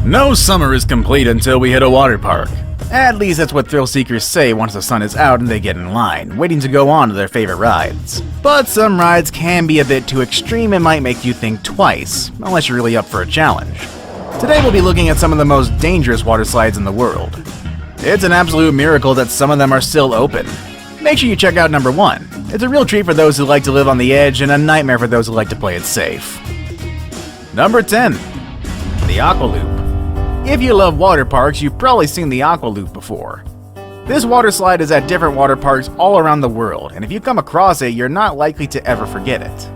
No summer is complete until we hit a water park. At least that's what thrill seekers say once the sun is out and they get in line, waiting to go on to their favorite rides. But some rides can be a bit too extreme and might make you think twice, unless you're really up for a challenge. Today we'll be looking at some of the most dangerous water slides in the world. It's an absolute miracle that some of them are still open. Make sure you check out number 1. It's a real treat for those who like to live on the edge and a nightmare for those who like to play it safe. Number 10. The Aqua Loop. If you love water parks, you've probably seen the Aqua Loop before. This water slide is at different water parks all around the world, and if you come across it, you're not likely to ever forget it.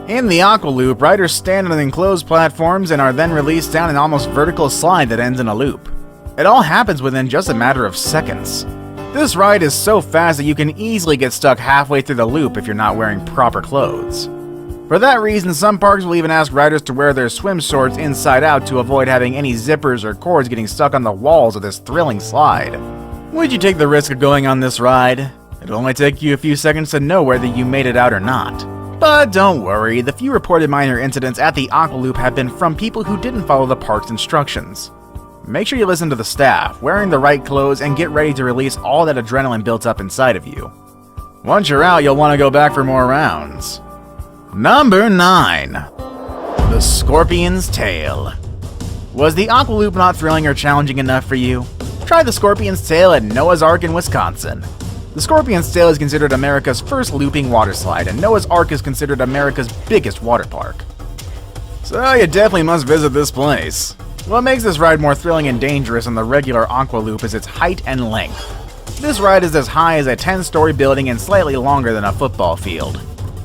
In the Aqua Loop, riders stand on enclosed platforms and are then released down an almost vertical slide that ends in a loop. It all happens within just a matter of seconds. This ride is so fast that you can easily get stuck halfway through the loop if you're not wearing proper clothes. For that reason, some parks will even ask riders to wear their swim shorts inside out to avoid having any zippers or cords getting stuck on the walls of this thrilling slide. Would you take the risk of going on this ride? It'll only take you a few seconds to know whether you made it out or not. But don't worry, the few reported minor incidents at the Aqua Loop have been from people who didn't follow the park's instructions. Make sure you listen to the staff, wearing the right clothes, and get ready to release all that adrenaline built up inside of you. Once you're out, you'll want to go back for more rounds. Number 9. The Scorpion's Tail. Was the Aqua Loop not thrilling or challenging enough for you? Try the Scorpion's Tail at Noah's Ark in Wisconsin. The Scorpion's Tail is considered America's first looping water slide, and Noah's Ark is considered America's biggest water park. So you definitely must visit this place. What makes this ride more thrilling and dangerous than the regular Aqua Loop is its height and length. This ride is as high as a 10-story building and slightly longer than a football field.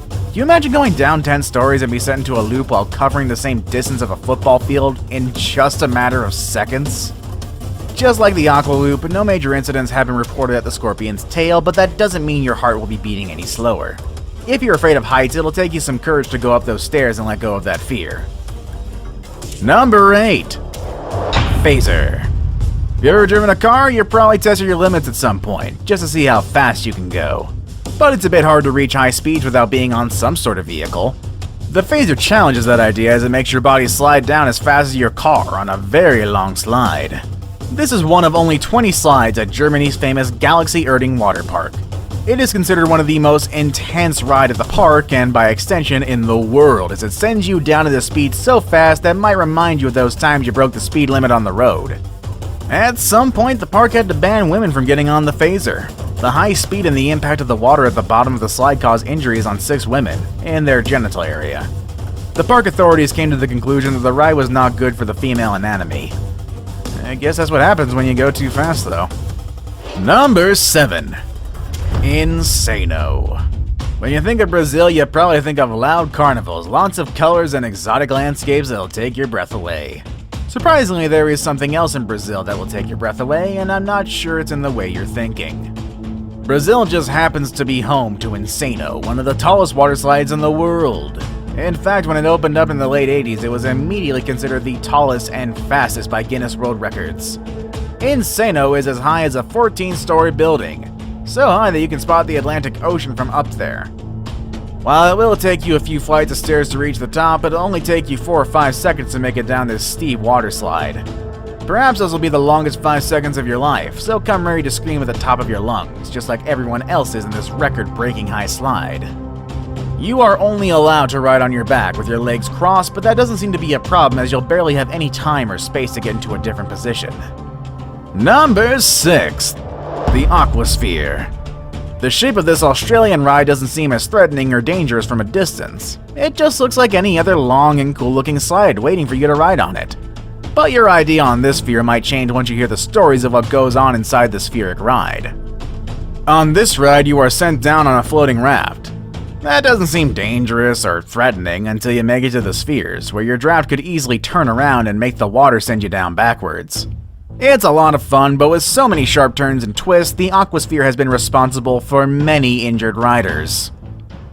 Can you imagine going down 10 stories and be set into a loop while covering the same distance of a football field in just a matter of seconds? Just like the Aqua Loop, no major incidents have been reported at the Scorpion's Tail, but that doesn't mean your heart will be beating any slower. If you're afraid of heights, it'll take you some courage to go up those stairs and let go of that fear. Number 8. Phaser. If you've ever driven a car, you've probably tested your limits at some point, just to see how fast you can go. But it's a bit hard to reach high speeds without being on some sort of vehicle. The phaser challenges that idea as it makes your body slide down as fast as your car on a very long slide. This is one of only 20 slides at Germany's famous Galaxy Erding water park. It is considered one of the most intense rides at the park and by extension in the world, as it sends you down at a speed so fast that might remind you of those times you broke the speed limit on the road. At some point, the park had to ban women from getting on the phaser. The high speed and the impact of the water at the bottom of the slide caused injuries on 6 women in their genital area. The park authorities came to the conclusion that the ride was not good for the female anatomy. I guess that's what happens when you go too fast, though. Number 7. Insano. When you think of Brazil, you probably think of loud carnivals, lots of colors, and exotic landscapes that'll take your breath away. Surprisingly, there is something else in Brazil that will take your breath away, and I'm not sure it's in the way you're thinking. Brazil just happens to be home to Insano, one of the tallest water slides in the world. In fact, when it opened up in the late 80s, it was immediately considered the tallest and fastest by Guinness World Records. Insano is as high as a 14-story building, so high that you can spot the Atlantic Ocean from up there. While it will take you a few flights of stairs to reach the top, it'll only take you 4 or 5 seconds to make it down this steep water slide. Perhaps this will be the longest 5 seconds of your life, so come ready to scream at the top of your lungs, just like everyone else is in this record-breaking high slide. You are only allowed to ride on your back with your legs crossed, but that doesn't seem to be a problem as you'll barely have any time or space to get into a different position. Number 6. The Aquasphere. The shape of this Australian ride doesn't seem as threatening or dangerous from a distance. It just looks like any other long and cool-looking slide waiting for you to ride on it. But your idea on this sphere might change once you hear the stories of what goes on inside the spheric ride. On this ride, you are sent down on a floating raft. That doesn't seem dangerous or threatening until you make it to the spheres, where your draft could easily turn around and make the water send you down backwards. It's a lot of fun, but with so many sharp turns and twists, the Aquasphere has been responsible for many injured riders.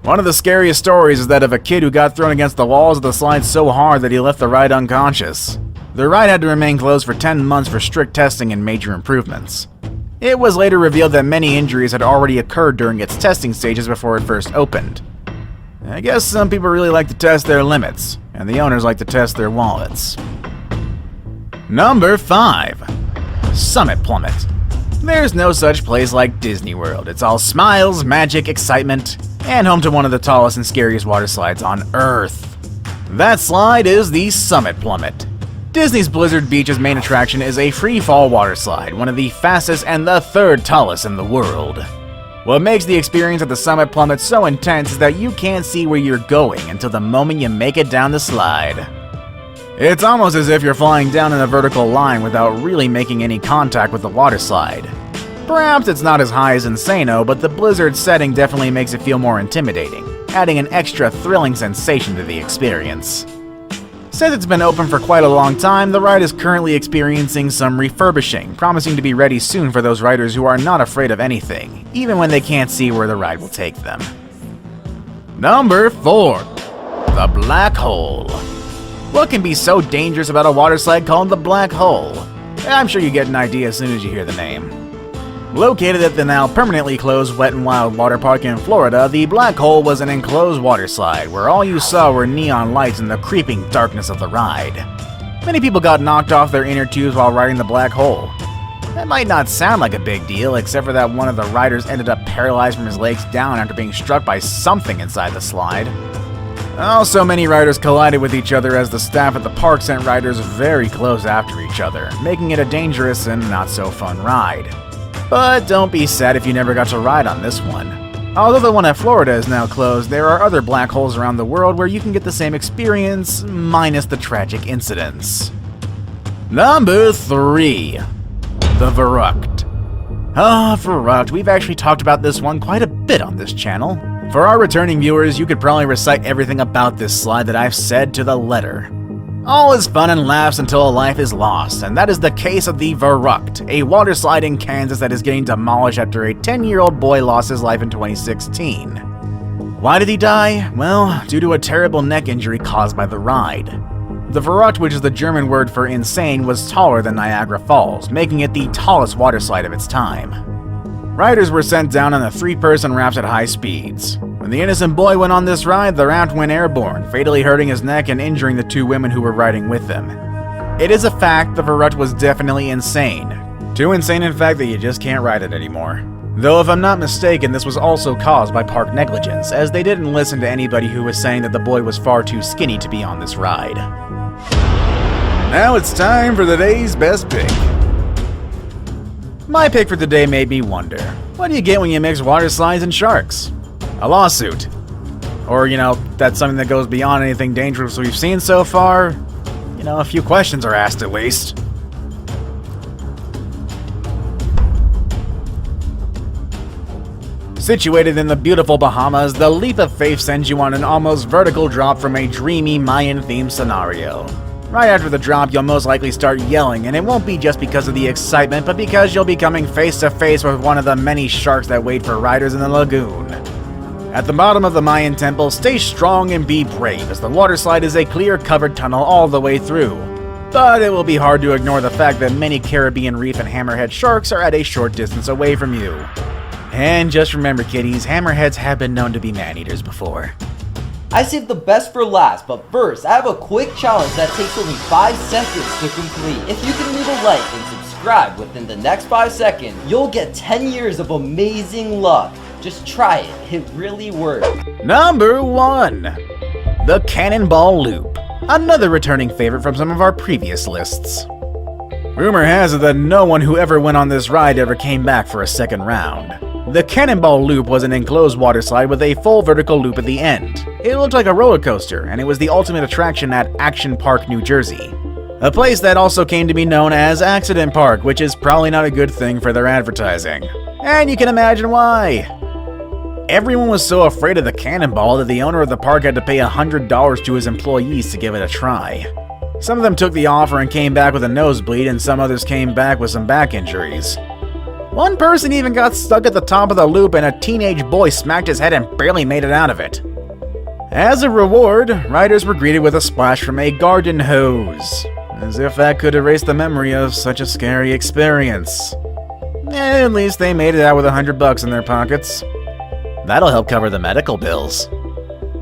One of the scariest stories is that of a kid who got thrown against the walls of the slide so hard that he left the ride unconscious. The ride had to remain closed for 10 months for strict testing and major improvements. It was later revealed that many injuries had already occurred during its testing stages before it first opened. I guess some people really like to test their limits, and the owners like to test their wallets. Number 5. Summit Plummet. There's no such place like Disney World. It's all smiles, magic, excitement, and home to one of the tallest and scariest water slides on Earth. That slide is the Summit Plummet. Disney's Blizzard Beach's main attraction is a free-fall water slide, one of the fastest and the third tallest in the world. What makes the experience at the Summit Plummet so intense is that you can't see where you're going until the moment you make it down the slide. It's almost as if you're flying down in a vertical line without really making any contact with the water slide. Perhaps it's not as high as Insano, but the Blizzard setting definitely makes it feel more intimidating, adding an extra thrilling sensation to the experience. Since it's been open for quite a long time, the ride is currently experiencing some refurbishing, promising to be ready soon for those riders who are not afraid of anything, even when they can't see where the ride will take them. Number 4. The Black Hole. What can be so dangerous about a water slide called the Black Hole? I'm sure you get an idea as soon as you hear the name. Located at the now permanently closed Wet n Wild water park in Florida, the Black Hole was an enclosed water slide where all you saw were neon lights and the creeping darkness of the ride. Many people got knocked off their inner tubes while riding the Black Hole. That might not sound like a big deal, except for that one of the riders ended up paralyzed from his legs down after being struck by something inside the slide. Also, many riders collided with each other as the staff at the park sent riders very close after each other, making it a dangerous and not so fun ride. But don't be sad if you never got to ride on this one. Although the one at Florida is now closed, there are other black holes around the world where you can get the same experience, minus the tragic incidents. Number 3. The Verrucht. Verrucht, we've actually talked about this one quite a bit on this channel. For our returning viewers, you could probably recite everything about this slide that I've said to the letter. All is fun and laughs until a life is lost, and that is the case of the Verrucht, a water slide in Kansas that is getting demolished after a 10-year-old boy lost his life in 2016. Why did he die? Well, due to a terrible neck injury caused by the ride. The Verrucht, which is the German word for insane, was taller than Niagara Falls, making it the tallest water slide of its time. Riders were sent down on the 3-person rafts at high speeds. When the innocent boy went on this ride, the raft went airborne, fatally hurting his neck and injuring the 2 women who were riding with him. It is a fact the Verrucht was definitely insane. Too insane in fact that you just can't ride it anymore. Though if I'm not mistaken, this was also caused by park negligence, as they didn't listen to anybody who was saying that the boy was far too skinny to be on this ride. Now it's time for the day's best pick. My pick for today made me wonder, what do you get when you mix water slides and sharks? A lawsuit. Or, that's something that goes beyond anything dangerous we've seen so far. A few questions are asked at least. Situated in the beautiful Bahamas, the Leap of Faith sends you on an almost vertical drop from a dreamy Mayan-themed scenario. Right after the drop, you'll most likely start yelling, and it won't be just because of the excitement, but because you'll be coming face to face with one of the many sharks that wait for riders in the lagoon. At the bottom of the Mayan temple, stay strong and be brave, as the water slide is a clear covered tunnel all the way through. But it will be hard to ignore the fact that many Caribbean reef and hammerhead sharks are at a short distance away from you. And just remember, kiddies, hammerheads have been known to be man-eaters before. I saved the best for last, but first, I have a quick challenge that takes only 5 seconds to complete. If you can leave a like and subscribe within the next 5 seconds, you'll get 10 years of amazing luck. Just try it, it really works. Number 1. The Cannonball Loop. Another returning favorite from some of our previous lists. Rumor has it that no one who ever went on this ride ever came back for a second round. The Cannonball Loop was an enclosed water slide with a full vertical loop at the end. It looked like a roller coaster, and it was the ultimate attraction at Action Park, New Jersey. A place that also came to be known as Accident Park, which is probably not a good thing for their advertising. And you can imagine why. Everyone was so afraid of the cannonball that the owner of the park had to pay $100 to his employees to give it a try. Some of them took the offer and came back with a nosebleed, and some others came back with some back injuries. One person even got stuck at the top of the loop, and a teenage boy smacked his head and barely made it out of it. As a reward, riders were greeted with a splash from a garden hose, as if that could erase the memory of such a scary experience. At least they made it out with $100 in their pockets. That'll help cover the medical bills.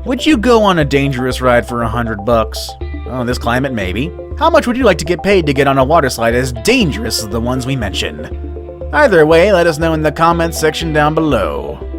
Would you go on a dangerous ride for $100? Oh, this climate, maybe. How much would you like to get paid to get on a water slide as dangerous as the ones we mentioned? Either way, let us know in the comments section down below.